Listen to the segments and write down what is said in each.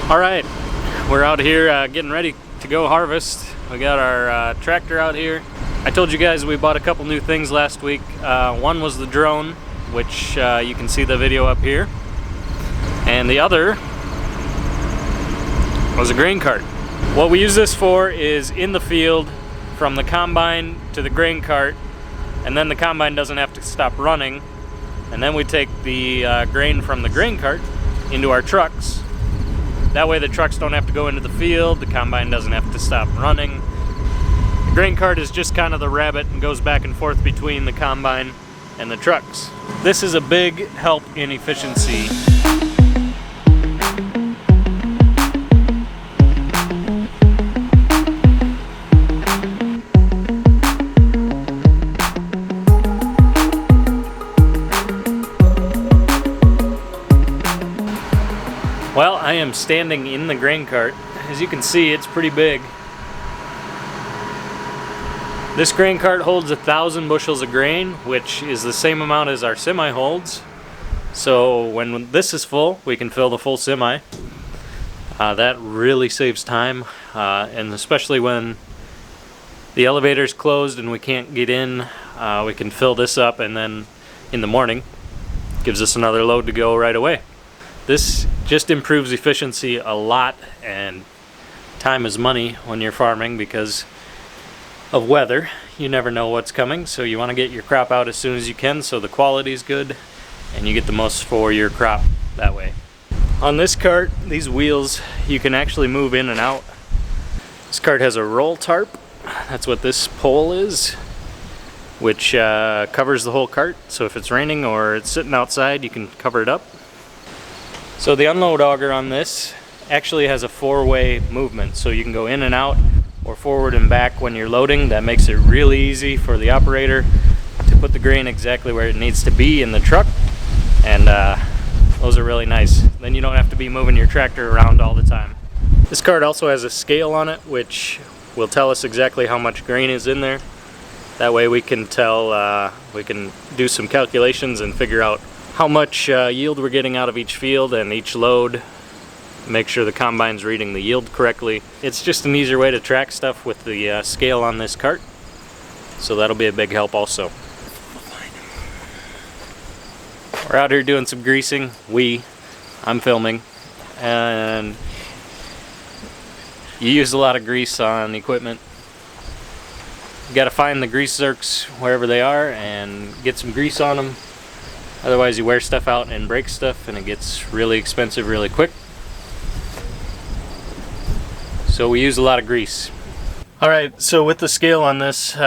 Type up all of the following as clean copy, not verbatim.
All right, we're out here getting ready to go harvest. We got our tractor out here. I told you guys we bought a couple new things last week. One was the drone, which you can see the video up here. And the other was a grain cart. What we use this for is in the field from the combine to the grain cart, and then the combine doesn't have to stop running. And then we take the grain from the grain cart into our trucks. That way the trucks don't have to go into the field, the combine doesn't have to stop running. The grain cart is just kind of the rabbit and goes back and forth between the combine and the trucks. This is a big help in efficiency. Well, I am standing in the grain cart. As you can see, it's pretty big. This grain cart holds 1,000 bushels of grain, which is the same amount as our semi holds. So when this is full, we can fill the full semi. That really saves time, and especially when the elevator's closed and we can't get in, we can fill this up, and then in the morning, gives us another load to go right away. This just improves efficiency a lot, and time is money when you're farming because of weather. You never know what's coming, so you want to get your crop out as soon as you can so the quality is good and you get the most for your crop that way. On this cart, these wheels you can actually move in and out. This cart has a roll tarp. That's what this pole is, which covers the whole cart, so if it's raining or it's sitting outside you can cover it up. So the unload auger on this actually has a four-way movement, so you can go in and out or forward and back when you're loading. That makes it really easy for the operator to put the grain exactly where it needs to be in the truck, and those are really nice. Then you don't have to be moving your tractor around all the time. This cart also has a scale on it, which will tell us exactly how much grain is in there. That way we can tell, we can do some calculations and figure out how much yield we're getting out of each field and each load. Make sure the combine's reading the yield correctly. It's just an easier way to track stuff with the scale on this cart, so that'll be a big help also. We're out here doing some greasing. I'm filming, and you use a lot of grease on equipment. You gotta find the grease zerks wherever they are and get some grease on them. Otherwise you wear stuff out and break stuff, and it gets really expensive really quick. So we use a lot of grease. Alright, so with the scale on this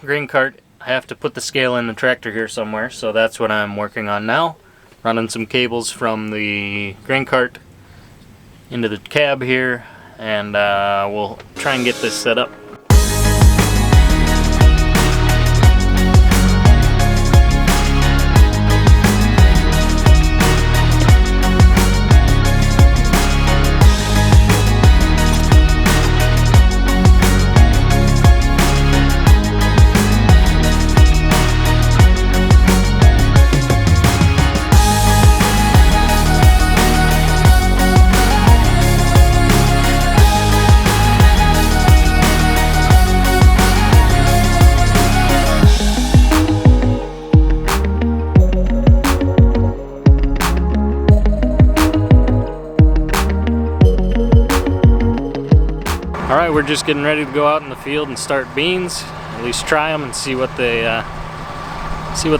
grain cart, I have to put the scale in the tractor here somewhere, so that's what I'm working on now. Running some cables from the grain cart into the cab here, and we'll try and get this set up. Alright, we're just getting ready to go out in the field and start beans. At least try them and see what the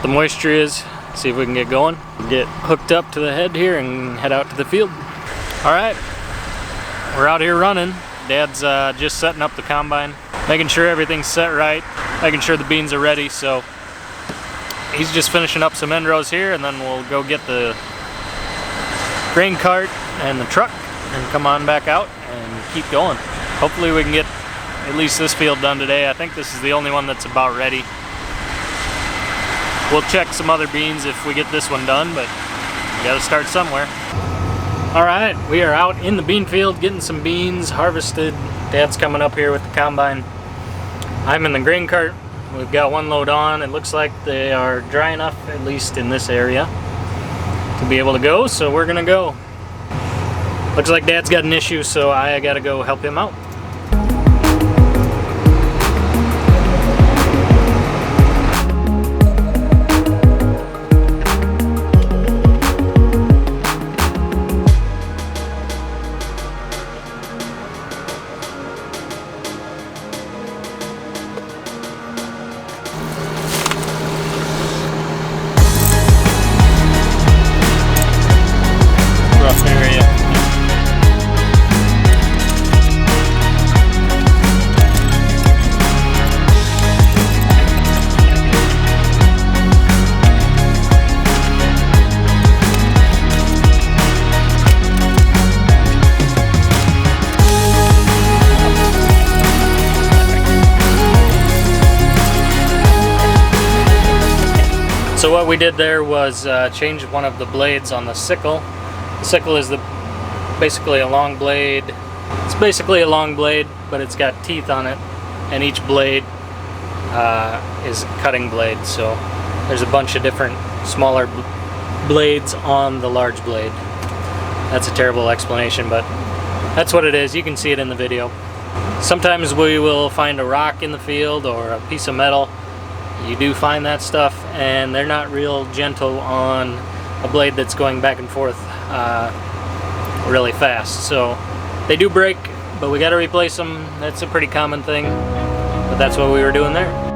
moisture is. See if we can get going. Get hooked up to the head here and head out to the field. Alright, we're out here running. Dad's just setting up the combine, making sure everything's set right, making sure the beans are ready. So he's just finishing up some end rows here, and then we'll go get the grain cart and the truck and come on back out and keep going. Hopefully we can get at least this field done today. I think this is the only one that's about ready. We'll check some other beans if we get this one done, but we gotta start somewhere. Alright, we are out in the bean field getting some beans harvested. Dad's coming up here with the combine. I'm in the grain cart. We've got one load on. It looks like they are dry enough, at least in this area, to be able to go, so we're gonna go. Looks like Dad's got an issue, so I gotta go help him out. Rough area. So what we did there was change one of the blades on the sickle. The sickle is basically a long blade. It's basically a long blade, but it's got teeth on it, and each blade is a cutting blade. So there's a bunch of different smaller blades on the large blade. That's a terrible explanation, but that's what it is. You can see it in the video. Sometimes we will find a rock in the field or a piece of metal. You do find that stuff, and they're not real gentle on a blade that's going back and forth really fast. So they do break, but we got to replace them. That's a pretty common thing, but that's what we were doing there.